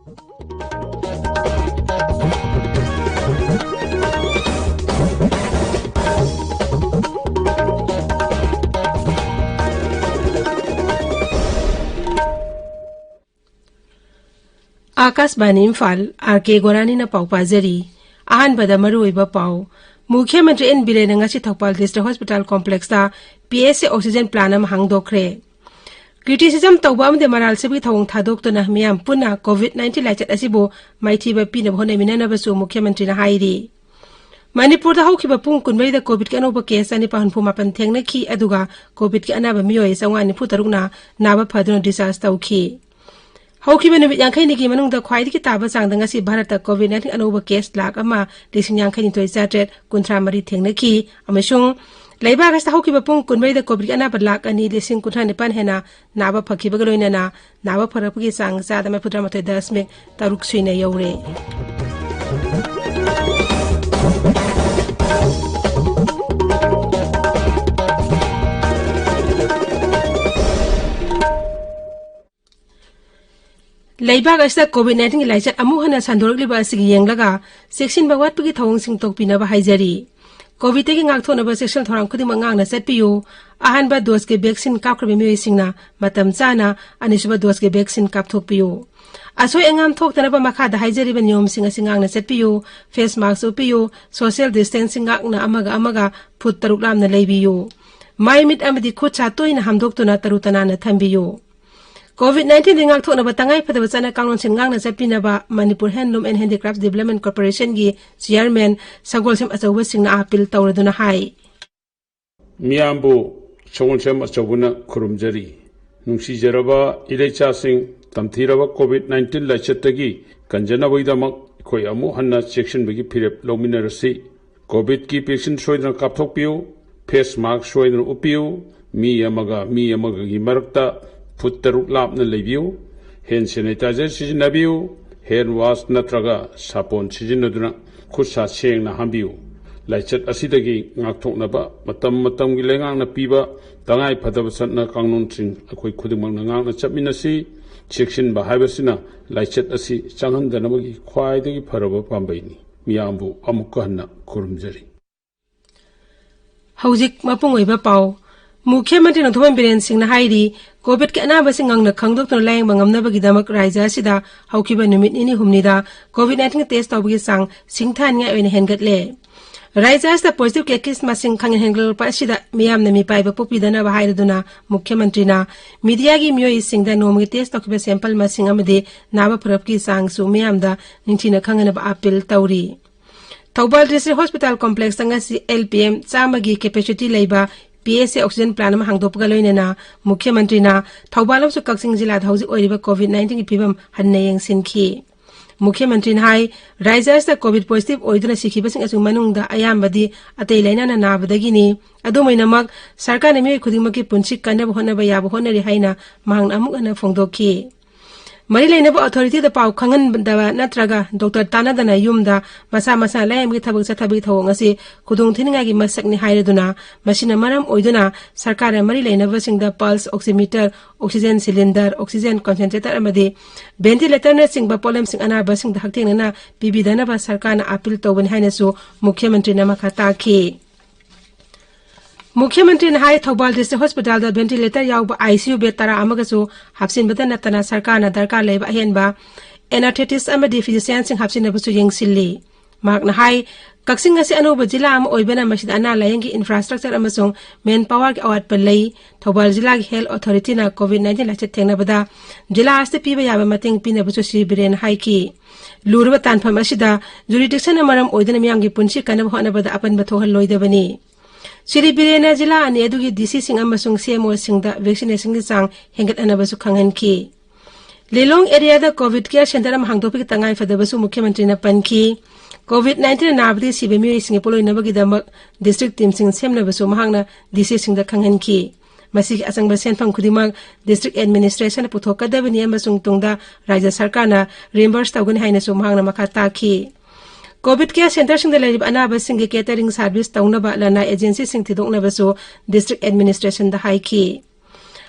Akashvani Imphal R K गोरानी ना पाउ पाजरी आहन बदा मरुइबा पाउ मुख्यमंत्री N Biren ngasi Thoubal district hospital complex ता पीएसए ऑक्सीजन प्लान अम हांगदोखरे क्रिटिसिजम तौबा अमदे मराल सेबी थौंग थादोक्तोना मियाम पुना कोविड-19 लाइचत असिबो माइथीबा पिना होने मिनानबसु मुख्यमंत्री ना हाइरी मणिपुर दा हौखिबा पुंग कुनबैदा कोविड के अनोबा केस अनि पाहनफु मापन थेंगनखी अदुगा कोविड के अनाबा मियोय संवानि फुतरुकना नाबा फदुना डिसास तौखी हौखिबा नुमित यांखैनि की मनुंगदा ख्वाइदि ताबा चांगदा ngasi भारत कोविड-19 अनोबा केस लाख अमा लिसिंग यांखैनि तोय चाट्रेट कुंथ्रा मरी थेंगनखी अमसुंग लेबाग अस हौखिबा पुंग कुनबैदा कोविड के अनाबा लाख अनि लिसिंग कुंथ्रा निपान हेना नाबा फखिबा गलोइना नाबा फरपगी चांग चादा मै फुत्रा मथै 10 मे तरुक सुइना यौरे लेबाग असिदा कोविड-19 की लाइचत अमुहना संदोरकलिबा असिगी येंगलगा सेक्शन बवाटपगी थौंगसिंग तोकपिनबा हाइजरी कोविड के गांगथोनबा सेक्शन थोराम खुदिम गांगना चटपियो अहानबा डोज के वैक्सीन कापख्रबि मियोइसिंगना मतम चाना अनिसुबा डोज के वैक्सीन कापथोकपियो असोय अंगाम थोक्तनबा मखादा हाइजरिबा नियमसिंग असि गांगना चटपियो फेस मास्क उपियो सोशल डिस्टेंसिंग गांगना अमगा फुट तरुक लामना लेबियो माइमिट अमदि खुचा तोइना हमदोक्तुना तरुतनाना थंबियो कोविड-19 दिंगाक थोनबा तंगाई फदबा चना कांगलोन सिंगांगना चटपिनबा Manipur handloom and handicraft development corporation की चेयरमैन सगोलसेम अचौबा सिंगना अपील तौरदुना हाई मियामबु सगोलसेम अचौबना खुरुमजरी नुंसीजरबा इलेचासिंग तमथीरबा कोविड-19 लाइचतगी कंजनबैदमक खोय अमु हन्ना चेक्शनबगी फिरेप लौमिनरसी कोविड की वैक्सीन सोयदना कापथोकपियो फेस मास्क सोयदना उपियो मी अमगा मरक्ता फुट तरुक लापना लेबियो हैंड सैनिटाइजर सिजनबियो हैंड वाश नत्रगा सापोन सिजनदुना खुसा सेंगना हांबियो लाइचत असिदगी ngaktoknaba matam gi lengang piba tangai phadaba satna kangnun sing akhoi khudimang ngang na chapminasi section ba haibasina laichat asi changhandanamagi khwaidagi pharaba pambaini miyambu amukkanna kurumjari हौजिक मपुंग ओइबा पाउ मुख्यमंत्री नथोबम बिरेन सिंह हाइरी कोविड के अनाबा सिंगांगना खंगदोक्तन लायंग मंगमनबगिदमक राज्य असिदा हौखिबा नुमित निनि हुमनिदा कोविड-19 के टेस्ट तौबगी सांग सिंगथानिया ओइना हेंगतले राज्य असिदा positive case मसिंग खंगन हेंगलपा असिदा मियामना मिपाइबा पोपिदना हाइरदुना मुख्यमंत्रीना media की मियोइ सिंगदा नोमगी test तौखिबा sample मसिंग अमदे नाबा फरपकी सांग सु मियामदा निंथिना खंगनबा अपील तौरी थौबाल डिस्ट्रिक्ट हॉस्पिटल कॉम्प्लेक्स तंगासी एलपीएम चामगी कैपेसिटी लेबा पीएसए ऑक्सीजन प्लान में हांगदोपगा लोइनेना मुख्यमंत्रीना थौबालमसु कक्सिंग जिला हौजिक ओइरिबा कोविड-19 की फिबम हन्ने येंसिनखी मुख्यमंत्री हाई राज्य कोविड पॉजिटिव ओइदुना सिखिबसिंग असु मनुंगदा अयामबदी अतै लैनाना नाबदगिनी अदुमैनमक सरकार मियोइ खुदिमकी पुंसी कनब होनबा याब होनरि हाइना मांगना अमुक हना फोंदोखी मरी लेनब अथॉरिटी द पाउ खंगनदबा नत्रगा डॉक्टर तानादना युमदा मसा लायमगी थबक चथबी थौंगसी खुदुंग थिनिंगागी मसकनि हाइरदुना मसिना मरम ओइदुना सरकार मरी लेनब सिंगदा pulse oximeter oxygen cylinder oxygen concentrator अमदि वेंटिलेटर न सिंगबा पोलम सिंग अनाबा सिंग हक्तेंगना पिबिदनबा सरकारना अपील तौबन हाइनसु मुख्यमंत्री नमखा ताखी मुख्यमंत्री हाई थौबाल डिस्ट्रिक्ट हॉस्पिटल दा वेंटिलेटर याउबा आईसीयू बेड तरा अमगसु हापसिनबदा नतना सरकारना दरकार लेबा अहेनबा एनास्थेटिस्ट अमदि फिजिशियन हापसिनबसु येंसिल्ली मार्कना हाई कक्सिंग असे अनोबा जिला अम ओइबना मसिद अना लायंगी इंफ्रास्ट्रक्चर अमसुंग मेन पावर के अवाट पर लई थौबाल जिला की हेल्थ अथॉरिटी ना कोविड-19 लाइचत थेंगनबदा जिला आस्ते पिबा याबा मतेंग पिनबसु श्री बिरेन हाई की लुरबा तानफम असिदा जुरिडिक्शन अमरम ओइदना मियांगी पुंसी कनब होनबदा अपन बथोहल लोइदबनी श्री बिरेना जिला अनि अदुगी डीसी सिंह अमसुंग सीएमओ सिंगदा वैक्सीनेशन की चांग हेंगत अनबसु खंगनखी लेलोंग एरिया दा कोविड केयर सेंटर अम हांगदोपि तंगाई फदबसु मुख्यमंत्री न पनखी कोविड-19 नाबदि सिबे मियोइ सिंग पोलोइनबगिदमक डिस्ट्रिक्ट टीम सिंग सेमनबसु महांगना डीसी सिंगदा खंगनखी मसी असंग सेंफम खुदिमक डिस्ट्रिक्ट एडमिनिस्ट्रेशन पुथोकदबनि अमसुंग तुंगदा राज्य सरकारना रिएम्बर्स तौगन हाइनसु महांगना मखा ताखी कोविड केयर सेंटर सिंग लेरिब अनाबा सिंग केटरिंग सर्विस तौनबा लना एजेंसी सिंग थिदोकनबसु डिस्ट्रिक्ट एडमिनिस्ट्रेशन दा हाइखी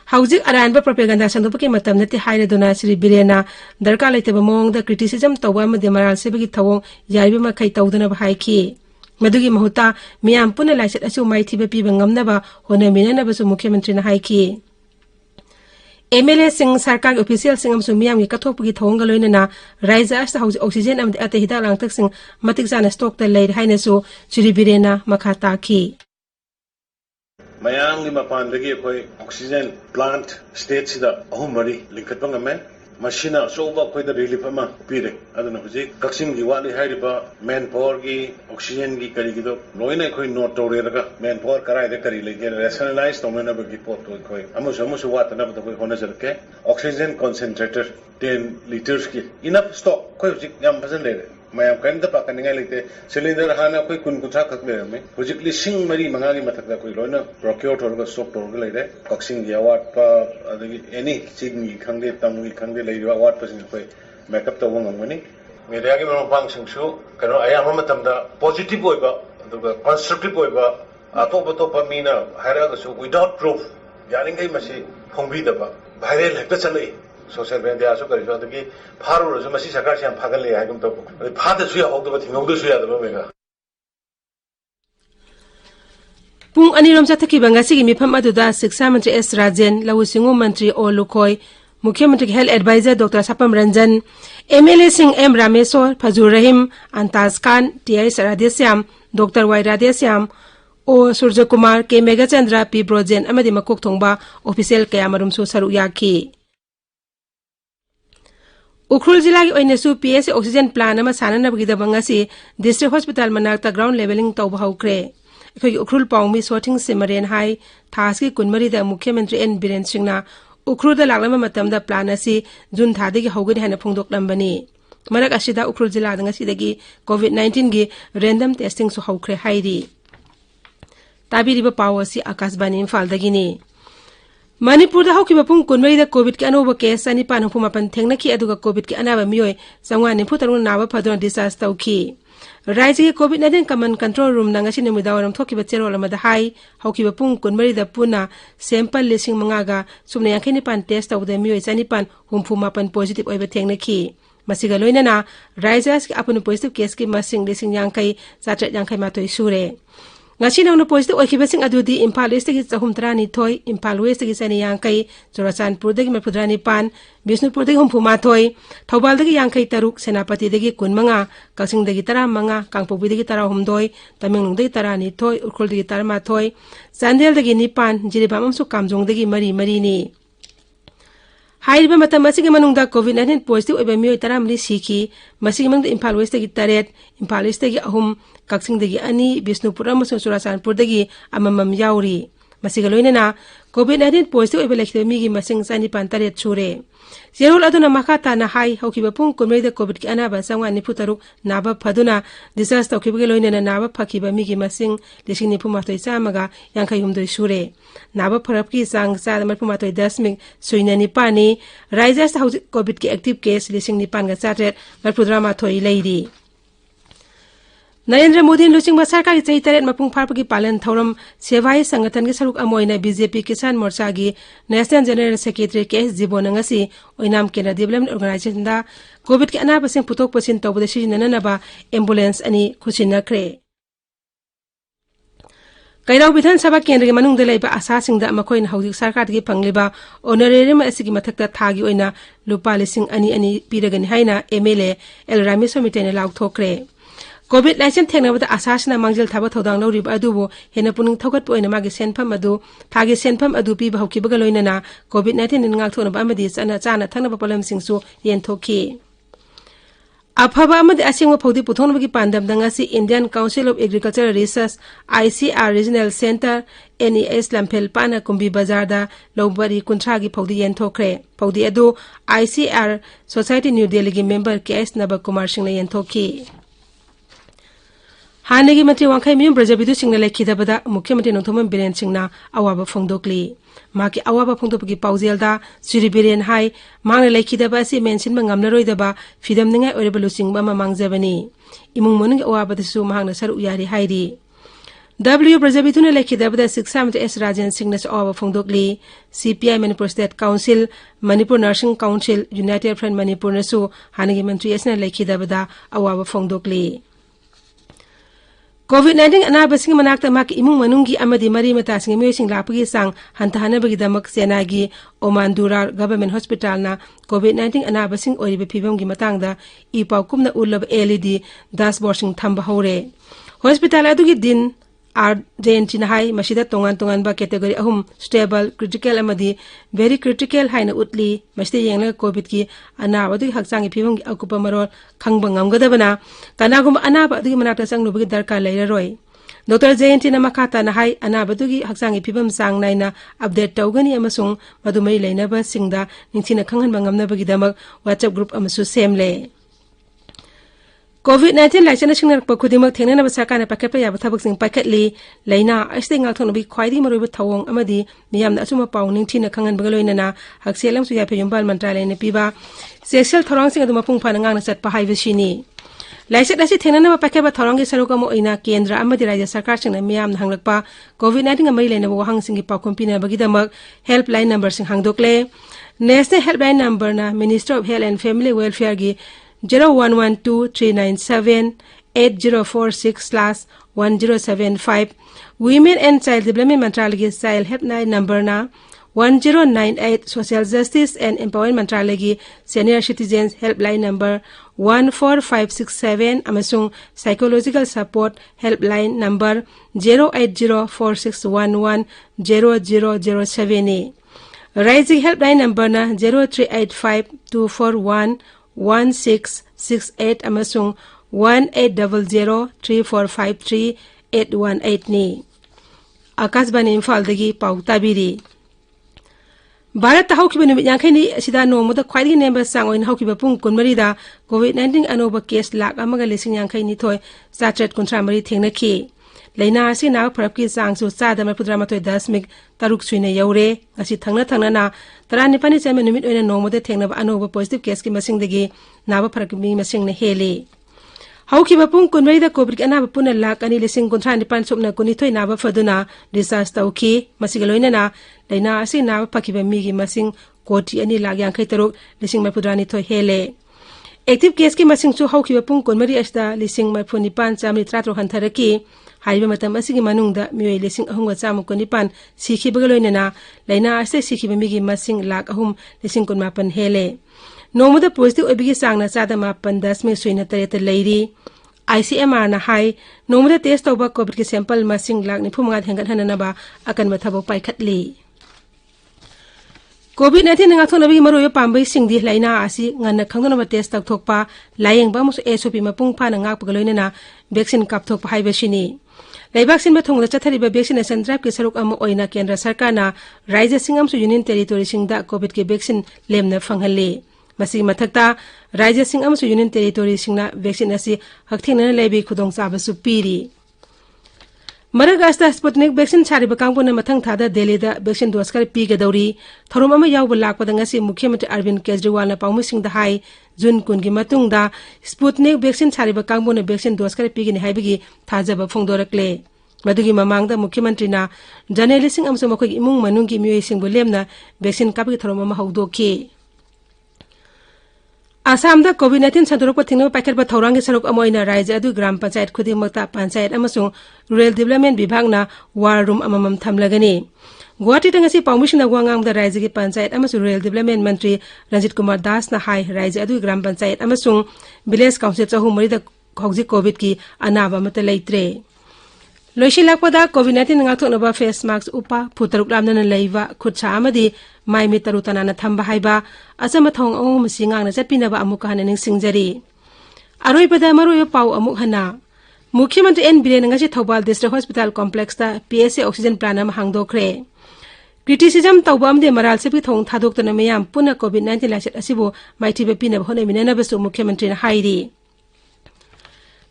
Hauzik aranba propaganda sangdopaki matam nati hairaduna Sri Birena darka laitaba mongda criticism tawba amadi maral sebagi thawong yaiba makai tawduna ba haiki madugi mahuta miyam puna laisat asu maithiba piba ngamnaba hona minanaba su Mukhyamantri na haiki MLA sing sarkar official sing amsu miyam gi kathopagi thawonga loinana raija asta hauzik oxygen amdi ate hida langtak sing matik jana stock ta leir haina su Sri Birena makhata ki mayam gi mapan dagi khoi oxygen plant state sida ahumari likhatpa ngame machine soba khoi da relief ama pire aduna huji kaksing gi wali hairiba manpower gi oxygen gi kari gi do loina khoi note tore raga manpower karai de kari lege rationalize tomena ba gi pot khoi amusu wat na ba khoi hona jarke oxygen concentrator 10 liters ki enough stock khoi huji yam bhajan le mayam kan da pakan ngai lete cylinder hana khoi kun kutha khak le me hujikli sing mari mangagi mathak da khoi loina procure thor ga stock tor ga le kaksing gi awat pa adagi any ching gi khangde tam gi khangde le ri awat pa sing khoi makeup ta wong ngani media gi mo pang sing su kano ayam matam da positive oiba aduga constructive oiba ato pa mina haira ga su without proof yaring gai masi phongbi da ba viral hekta chalai social media so kari so adagi pharu ro so masi sarkar siam phagal le haigum to phada suya hok da thingong da suya da mega Pung anirom chathaki bangasi gi mifam aduda Shiksha Mantri S Rajen Lawusingu Mantri O Lukoi Mukhyamantri Health Advisor Dr Sapam Ranjan MLA Singh M Rameswar Fazur Rahim Antaz Khan TI Radhesyam Dr Y Radhesyam O Surja Kumar K Megachandra P Brojen amadi makok thongba official kayamarum su saru yakhi Ukhrul jila gi oinesu PS oxygen plant ama sanana bagi bangasi district hospital manakta ground leveling tawba haukre Ikoi Ukhrul Pawmi sorting simaren hai Thaski Kunmari da Mukhyamantri N Biren Singhna Ukhrul da laglama matamda plan asi Jun thadagi hawgani hana phongdok lambani Marak asida Ukhrul jila da ngasidagi COVID-19 gi random testing su hawkre hairi Tabiriba paw asi Akashbani Imphal dagini Manipur da hawkiba pung kunmari da COVID ki anoba case ani pan humapan thengna ki aduga COVID ki anaba miyoi sangwani phutarung nawa phadona discharge tawki Raiji COVID-19 Command Control Room nangasi namidawaram thokiba cherol amada hai hawkiba pung kunmari da puna sample lising mangaga sumna yankeni pan test tawda miyoi chani pan humfumapan positive oiba thengna ki masiga loinana Raijas ki apun positive case ki masing lising yankai satrat yankai matoi sure Ngasi nang no positive oikiba sing adudi Imphal East gi chahum trani thoi Imphal West gi sani yankai Chorachandpur dagi mapudrani pan Bisnupur dagi humphuma thoi Thobal dagi yankai taruk Senapati dagi kunmanga Kaksing dagi tara manga Kangpobi dagi tara humdoi Tamenglong dagi tara ni thoi Urkhol dagi tarama thoi Chandel dagi nipan Jiribam amsu kamjong dagi mari ni Hairiba matam masigi manungda COVID-19 positive oiba miyoi taramli siki masigi mangda Imphal West dagi taret Imphal East dagi ahum Kaksing dagi ani Bisnupur amasung Chorachandpur dagi amamam yauri masiga loinana COVID-19 positive oiba lakhida migi masing sani pan taret chure Zerol aduna makata na hai hawkiba pung kunmari da COVID ki anaba sangwa nipu taruk naba phaduna discharge tawkiba loinana naba phakiba migi masing lising nipu matoi chamaga yankai humdoi sure naba pharapki sang sa marpu matoi 10 soina ni pani raijas hauji COVID ki active case lising ni pan ga chatet marpu drama thoi leiri Narendra Modi Lusing Sarkar ki taret mapung pharpagi palan thoram sevai sangathan ki saruk amoina BJP Kisan Morcha gi National General Secretary KS Jibon ngasi oinam Kendra Development Organization da COVID ki anaba sing putok pasin tawbada sijinana ba ambulance ani khusinakre Kairau Bidhan Sabha Kendra gi manung delai ba asa singda makoin hauji sarkar gi pangliba honorarium asigi mathakta thagi oina lupa lising ani piragani haina MLA El Rami Somitene lauk thokre COVID-19 thengna asasna mangjel thaba thodang loriba adubo hena puning thogat poina magi senpham adu thagi senpham adu pi bahauki bagaloinana COVID-19 ngak thona ba amadi chana thangna ba palam singsu yen thoki Aphaba amadi asingwa phodi puthonbagi pandam dangasi Indian Council of Agricultural Research ICR Regional Center NES Lamphel Pana Kumbi Bazar da Lobari Kuntragi phodi yen thokre phodi adu ICR Society New Delhi gi member KS Naba Kumar Singh yen thoki Hanegi Mantri Wangkai Miyum Brajabidu Singna Lekhidabada Mukhyamantri Nongthoman Biren Singna awaba phongdokli maki awaba phongdopagi paujelda Sri Biren hai mangna lekhidaba si mention mangamnaroidaba fidam ningai orebulu singba mamangjabani imung monung awaba desu mahangna saru yari hairi W Brajabituna Lekidabada Siksam S Rajan Signature of Fongdokli, CPI Manipur State Council, Manipur Nursing Council, United Front Manipur Nasu, Hanagi Mantri Esna Lekidabada, Awa Fongdokli. COVID-19 anabasing manakta mak imung manunggi amadi mari matasing musing lapagi sang hantahana bagi damak senagi Omandurar Government Hospital na COVID-19 anabasing oribe pibam gi matangda ipaukum na ulab LED dashboard sing thamba hore. Hospital adugi din Argentina hai masida tongan ba category ahum stable critical amadi very critical haina utli masida yengla covid ki anaba du haksangi phibum akupa marol khangbang ngamgadabana kanagum anaba du manata sang nubi darka leira roi Dr. Argentina makata na hai anaba du haksangi phibum sang naina update tawgani amasung madumai leina ba singda ningthina khanghan bangamna bagi damak WhatsApp group amasu semle COVID-19 laisana singnar pakudimak thengna na sarkana paketpa yaba thabak sing paketli leina aste nga thon bi khwaidi maroiba thawong amadi miyamna asuma pawning thina khangan bagaloina na hakselam su ya pheyumbal mantralay ne piba sexual thorong sing aduma phung phana ngana sat pa haiba shini laisat asi thengna na paketba thorong gi sarukam oina kendra amadi rajya sarkar singna miyamna hanglakpa COVID-19 ngamai leina bo hang singi pakum pina bagi damak helpline number sing hangdokle national helpline number na Minister of Health and Family Welfare gi 0112-3978-8046/1075 Women and Child Development Mantralaya Child Helpline number na 1098 Social Justice and Empowerment Mantralaya Senior Citizens Helpline number 14567 amasung Psychological Support Helpline number 08046110007 Rising Helpline number na 0385-241-1668 amasung 1800-3453-818 ni. Akasbani Imphal dagi pau tabiri. Bharat haukiba numit yang ni sida no moda khwaidi nemba sang oin haukiba pung kunmari da COVID-19 anoba case lak amaga lesing yang ni thoi sachet kontramari thengna ki. Leina asi na prapki sang su sa da mapudra matoi dasmik taruk suine yaure asi thangna na tarani pani chame numit oina no moda thengna ba anoba positive case ki masing dagi naba phrakmi masing ne hele. Haukiba pung kunmari da COVID anaba puna lak ani lesing kontrani pan sopna kuni thoi naba faduna research tauki masigaloina na leina asi naba pakiba migi masing koti ani lag yang khai taruk lesing mapudrani thoi hele. Active case ki masing chu haukiba pung kunmari asta lesing mapuni pan chamri tratro hantharaki haiba matam asigi manungda mioi lesing ahunga chamu konipan sikhi bagaloina na leina ase sikhi bamigi masing lak ahum lesing konmapan hele nomuda positive obigi sangna chada mapan 10 me suina tareta leiri ICMR na hai nomuda test oba covid ki sample masing lak ni phumanga thengan hanana ba akan mathabo paikhatli COVID-19 nga thona bi maroyo pambai singdi laina asi ngana khangdona ba test tak thokpa layeng ba mus SOP mapung phana ngak pagaloina na vaccine kap thokpa haiba shini laibak sin ba thongda chathari ba vaccination drive ki saruk am oina kendra sarkar na rajya singam su union territory singda covid ki vaccine lemna phanghalle masi mathakta rajya singam su union territory singna vaccine asi hakthina leibi khudong chaba su piri Maragasta Sputnik vaccine chariba kangpuna mathang thada Delhi da vaccine dose kar pi ga dauri thorum ama yawba lakpa da ngasi Mukhyamantri Arvind Kejriwal na pawmu sing da hai June kun gi matung da Sputnik vaccine chariba kangpuna vaccine dose kar pi gi ni haibigi thajaba phongdorakle madugi mamang da Mukhyamantri na janeli sing amso makoi imung manung gi mioi sing bulem na vaccine kapgi thorum ama hawdoki Assam da COVID-19 santurok pathingna paket ba thorang gi saruk amoina rajya adu gram panchayat khudi makta panchayat amasung rural development vibhag na war room amamam thamlagani Guwahati da ngasi pawmising na guangam da rajya gi panchayat amasung rural development mantri Ranjit Kumar Das na hai rajya adu gram panchayat amasung village council chahu mari da khogji covid ki anaba mata leitre Loishi lakpada COVID-19 ngathok na ba face mask upa phutaruk lamna na leiwa khutcha amadi mai mi tarutana na thamba haiba asama thong ong musingang na chapina ba amuk hana ning singjari aroi pada maroi pau amuk hana Mukhyamantri N Biren ngasi Thobal District Hospital Complex ta PSA oxygen plant am hangdokre criticism tawbam de maral sepi thong thadok tana meyam puna COVID-19 laset asibo maiti be pina hone minana basu Mukhyamantri na hairi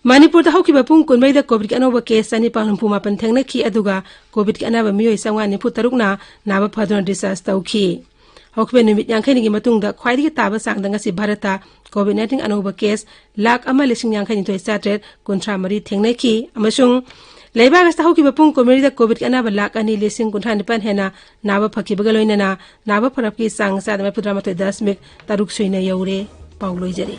Manipur da haukiba pung kunbai da COVID ki anoba case ani pa humpuma pan thengna ki aduga COVID ki anaba mioi sangwa ni phutaruk na naba phadon research tauki haukiba nimit yang khaini gi matung da khwaidi ki taba sang da ngasi bharata COVID-19 anoba case lak ama lesing yang khaini toi started kontra mari thengna ki amasung Leiba gasta hoki bapung komeri da COVID kana balak ani lesing kunhan pan hena naba phaki bagaloina na naba pharap ki sang sa da 10.10 taruk suina yaure pauloi jari